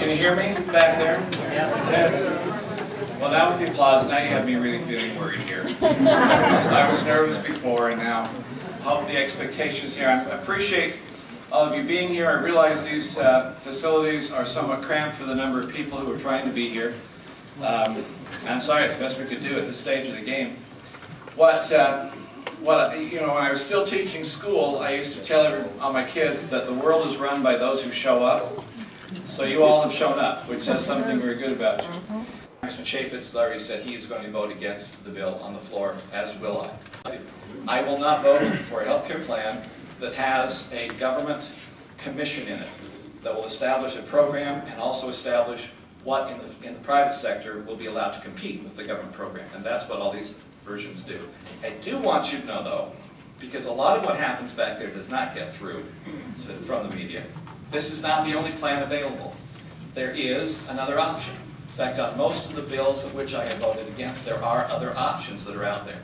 Can you hear me back there? Yes. Well, now with the applause, now you have me really feeling worried here. I was nervous before, and now hope the expectations here. I appreciate all of you being here. I realize these facilities are somewhat cramped for the number of people who are trying to be here. I'm sorry, it's the best we could do at this stage of the game. You know, when I was still teaching school, I used to tell all my kids that the world is run by those who show up. So you all have shown up, which says something very good about you. Congressman Shadegg already said he is going to vote against the bill on the floor, as will I. I will not vote for a health care plan that has a government commission in it that will establish a program and also establish what in the private sector will be allowed to compete with the government program. And that's what all these versions do. I do want you to know, though, because a lot of what happens back there does not get through from the media. This is not the only plan available. There is another option. In fact, on most of the bills of which I have voted against, there are other options that are out there.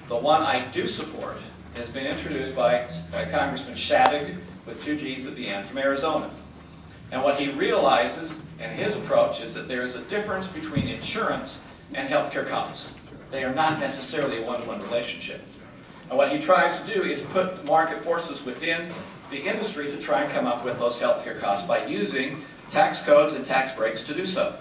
The one I do support has been introduced by Congressman Shadegg, with 2 G's at the end, from Arizona. And what he realizes in his approach is that there is a difference between insurance and healthcare costs. They are not necessarily a one-to-one relationship. And what he tries to do is put market forces within the industry to try and come up with those healthcare costs by using tax codes and tax breaks to do so.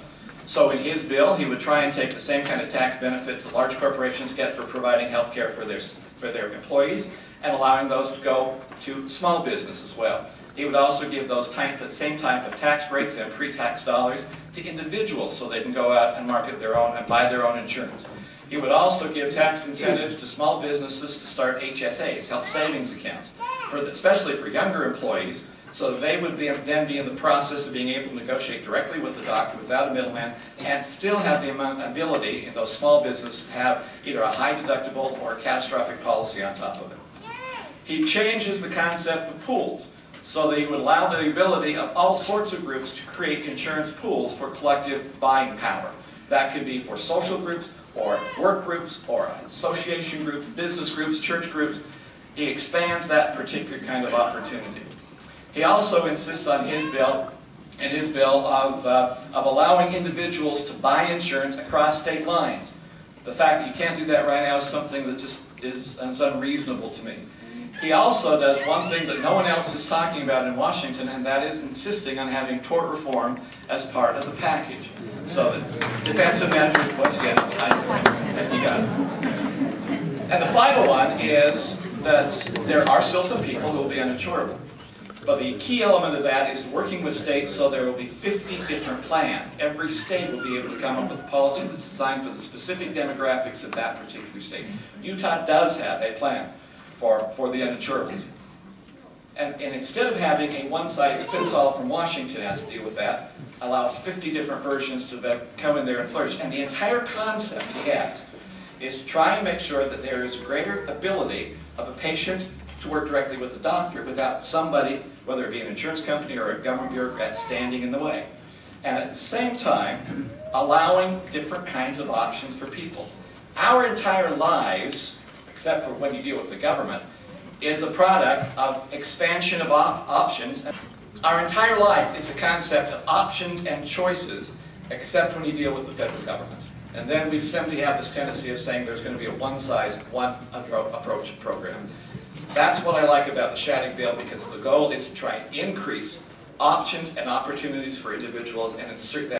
So in his bill, he would try and take the same kind of tax benefits that large corporations get for providing health care for their employees and allowing those to go to small business as well. He would also give those same type of tax breaks and pre-tax dollars to individuals so they can go out and market their own and buy their own insurance. He would also give tax incentives to small businesses to start HSAs, health savings accounts, especially for younger employees, so that they would then be in the process of being able to negotiate directly with the doctor without a middleman and still have the ability in those small businesses to have either a high deductible or a catastrophic policy on top of it. He changes the concept of pools so that he would allow the ability of all sorts of groups to create insurance pools for collective buying power. That could be for social groups, or work groups, or association groups, business groups, church groups. He expands that particular kind of opportunity. He also insists on his bill, of allowing individuals to buy insurance across state lines. The fact that you can't do that right now is something that just is unreasonable to me. He also does one thing that no one else is talking about in Washington, and that is insisting on having tort reform as part of the package. So the defensive measure, once again, you got it. And the final one is that there are still some people who will be uninsurable. But the key element of that is working with states so there will be 50 different plans. Every state will be able to come up with a policy that's designed for the specific demographics of that particular state. Utah does have a plan for the uninsurables. And instead of having a one-size-fits-all from Washington has to deal with that, allow 50 different versions to come in there and flourish. And the entire concept he has is to try and make sure that there is greater ability of a patient to work directly with the doctor without somebody, whether it be an insurance company or a government bureaucrat, standing in the way. And at the same time, allowing different kinds of options for people. Our entire lives, except for when you deal with the government, is a product of expansion of options. Our entire life is a concept of options and choices, except when you deal with the federal government. And then we simply have this tendency of saying there's going to be a one-size, one-approach program. That's what I like about the Shadegg bill, because the goal is to try and increase options and opportunities for individuals and insert that